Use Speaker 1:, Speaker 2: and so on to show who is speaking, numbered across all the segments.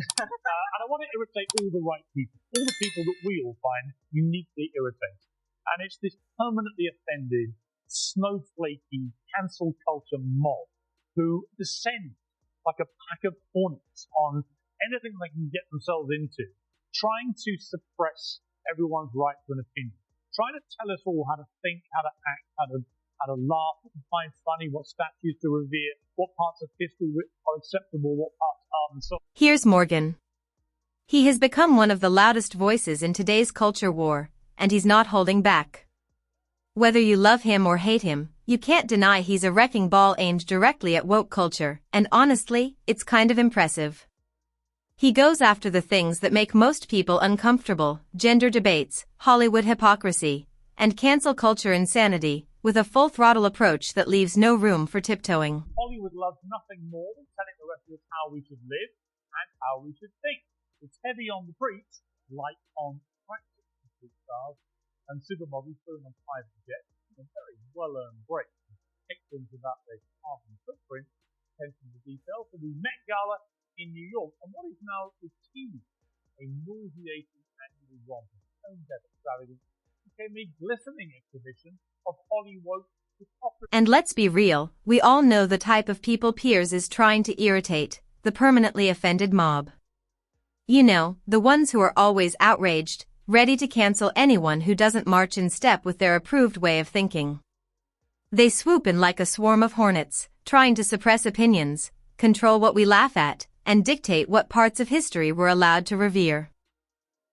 Speaker 1: And I want to irritate all the right people, all the people that we all find uniquely irritating. And it's this permanently offended, snowflakey, cancel culture mob who descend like a pack of hornets on anything they can get themselves into, trying to suppress everyone's right to an opinion, trying to tell us all how to think, how to act, how to laugh, what to find funny, what statues to revere, what parts of history are acceptable, what parts aren't, and so on.
Speaker 2: Piers Morgan. He has become one of the loudest voices in today's culture war, and he's not holding back. Whether you love him or hate him, you can't deny he's a wrecking ball aimed directly at woke culture, and honestly, it's kind of impressive. He goes after the things that make most people uncomfortable: gender debates, Hollywood hypocrisy, and cancel culture insanity, with a full-throttle approach that leaves no room for tiptoeing.
Speaker 1: Hollywood loves nothing more than telling the rest of us how we should live and how we should think. It's heavy on the preach, light on practice. Stars and supermodels flew on private jets and very well-earned breaks. Pictures about their carbon footprint, attention to detail for the Met Gala in New York, and what is now routinely a nauseating annual romp of tone-deaf extravagance became a glistening exhibition of Hollywood hypocrisy.
Speaker 2: And let's be real, we all know the type of people Piers is trying to irritate: the permanently offended mob. You know, the ones who are always outraged, ready to cancel anyone who doesn't march in step with their approved way of thinking. They swoop in like a swarm of hornets, trying to suppress opinions, control what we laugh at, and dictate what parts of history we're allowed to revere.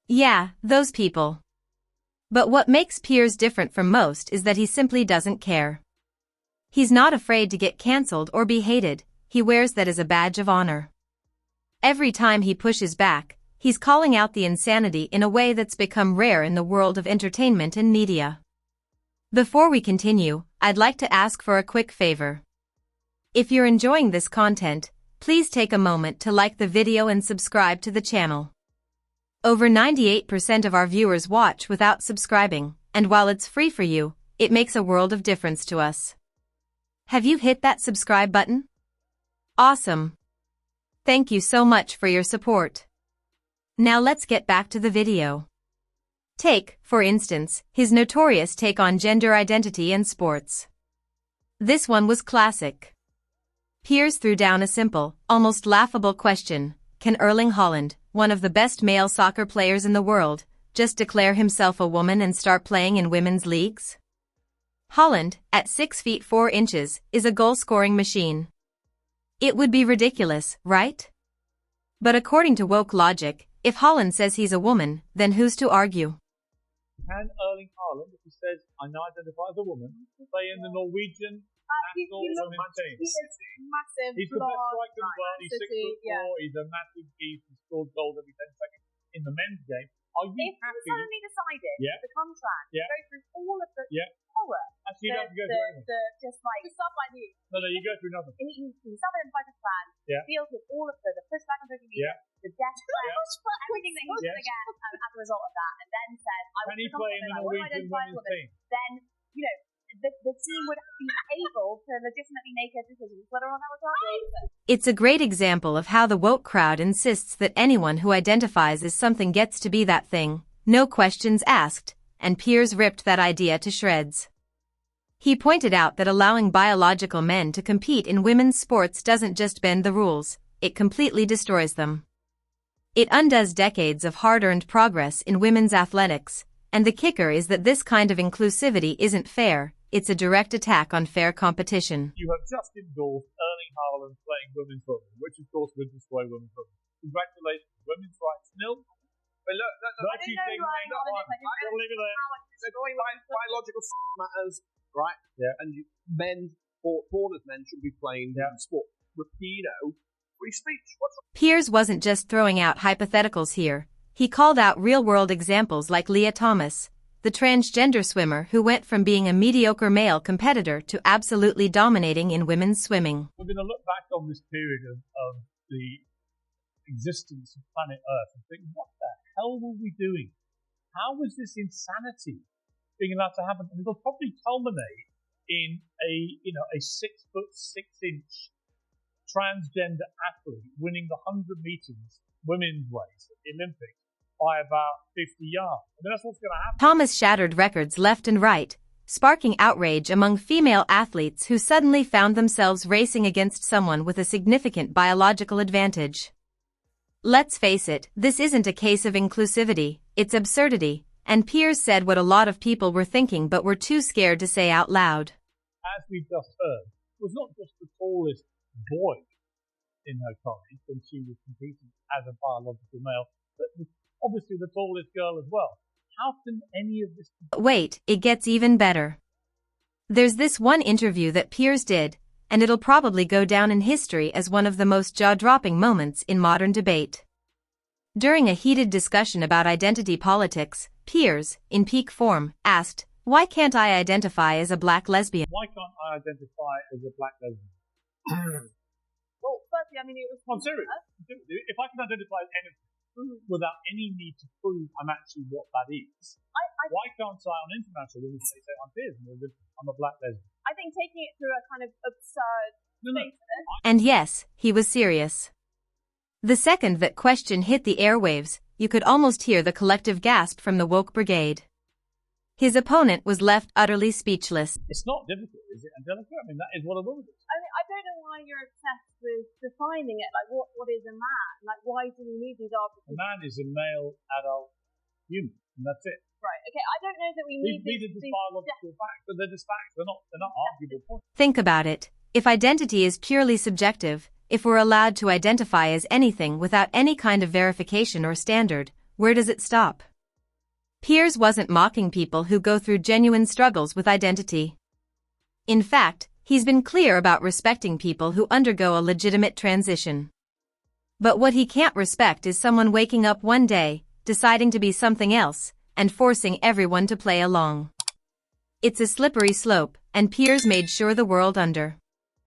Speaker 2: Yeah, those people. But what makes Piers different from most is that he simply doesn't care. He's not afraid to get cancelled or be hated. He wears that as a badge of honor. Every time he pushes back, he's calling out the insanity in a way that's become rare in the world of entertainment and media. Before we continue, I'd like to ask for a quick favor. If you're enjoying this content, please take a moment to like the video and subscribe to the channel. Over 98% of our viewers watch without subscribing, and while it's free for you, it makes a world of difference to us. Have you hit that subscribe button? Awesome! Thank you so much for your support. Now let's get back to the video. Take, for instance, his notorious take on gender identity and sports. This one was classic. Piers threw down a simple, almost laughable question: can Erling Haaland, one of the best male soccer players in the world, just declare himself a woman and start playing in women's leagues? Haaland, at 6 feet 4 inches, is a goal-scoring machine. It would be ridiculous, right? But according to woke logic, if Haaland says he's a woman, then who's to argue?
Speaker 1: Can Erling Haaland, if he says, I now identify as a woman, play in the Norwegian national women's team?
Speaker 3: He is massive.
Speaker 1: He's the best
Speaker 3: blonde,
Speaker 1: striker in the world. He's 6'4", he's a massive beast, he scores goals every 10 seconds in the men's game. Are you
Speaker 3: If
Speaker 1: happy?
Speaker 3: he suddenly decided the contract,
Speaker 1: Yeah.
Speaker 3: go through all of the horror,
Speaker 1: Actually, you don't have to go through anything.
Speaker 3: just like the stuff like this.
Speaker 1: No, you go through nothing.
Speaker 3: And he's identified as fans, deals with all of the pushback on social media, the death threats, everything that he's going to get as a result of that, and then said, I
Speaker 1: Can he
Speaker 3: want
Speaker 1: play in the
Speaker 3: to
Speaker 1: Norwegian
Speaker 3: identify as a
Speaker 1: women's
Speaker 3: woman,
Speaker 1: team?
Speaker 3: then, you know, the team would be able to legitimately make a decision whether or not that was right.
Speaker 2: It's a great example of how the woke crowd insists that anyone who identifies as something gets to be that thing, no questions asked, and Piers ripped that idea to shreds. He pointed out that allowing biological men to compete in women's sports doesn't just bend the rules, it completely destroys them. It undoes decades of hard-earned progress in women's athletics, and the kicker is that this kind of inclusivity isn't fair. It's a direct attack on fair competition.
Speaker 1: You have just endorsed Erling Haaland playing women's rugby, which of course would destroy women's rugby. Congratulations, women's rights nil.
Speaker 4: But look,
Speaker 1: Virtue signaling that one. We'll leave it there.
Speaker 4: biological matters, right?
Speaker 1: Yeah.
Speaker 4: And men, born as men, should be playing sport. Rapido, free speech.
Speaker 2: Piers wasn't just throwing out hypotheticals here. He called out real-world examples like Leah Thomas, the transgender swimmer who went from being a mediocre male competitor to absolutely dominating in women's swimming.
Speaker 1: We're going to look back on this period of the existence of planet Earth and think, what the hell were we doing? How was this insanity being allowed to happen? And it'll probably culminate in a 6'6" transgender athlete winning the 100 meters women's race at the Olympics by about 50 yards. I mean, that's what's going to happen.
Speaker 2: Thomas shattered records left and right, sparking outrage among female athletes who suddenly found themselves racing against someone with a significant biological advantage. Let's face it, this isn't a case of inclusivity, it's absurdity, and Piers said what a lot of people were thinking but were too scared to say out loud.
Speaker 1: As we just heard, it was not just the tallest boy in her college when she was competing as a biological male, but obviously the tallest girl as well. How can any of this...
Speaker 2: Wait, it gets even better. There's this one interview that Piers did, and it'll probably go down in history as one of the most jaw-dropping moments in modern debate. During a heated discussion about identity politics, Piers, in peak form, asked, "Why can't I identify as a black lesbian?"
Speaker 1: Why can't I identify as a black lesbian?
Speaker 3: Well, firstly, I mean, it was...
Speaker 1: I'm serious. If I can identify as anything without any need to prove I'm actually what that is, why can't I on international when say I'm Piers Morgan, I'm a black lesbian?
Speaker 3: I think taking it through a kind of absurd statement.
Speaker 2: And yes, he was serious. The second that question hit the airwaves, you could almost hear the collective gasp from the woke brigade. His opponent was left utterly speechless.
Speaker 1: It's not difficult, is it, Angelica? I mean, that is what a woman is.
Speaker 3: I mean, I don't know why you're obsessed with defining it. Like, what is a man? Like, why do we need these arguments?
Speaker 1: A man is a male adult human, and that's it.
Speaker 3: Right, okay, I don't know that we need
Speaker 1: these are just biological facts, but they're just facts. They're not arguable.
Speaker 2: Think about it. If identity is purely subjective, if we're allowed to identify as anything without any kind of verification or standard, where does it stop? Piers wasn't mocking people who go through genuine struggles with identity. In fact, he's been clear about respecting people who undergo a legitimate transition. But what he can't respect is someone waking up one day, deciding to be something else, and forcing everyone to play along. It's a slippery slope, and Piers made sure the world under.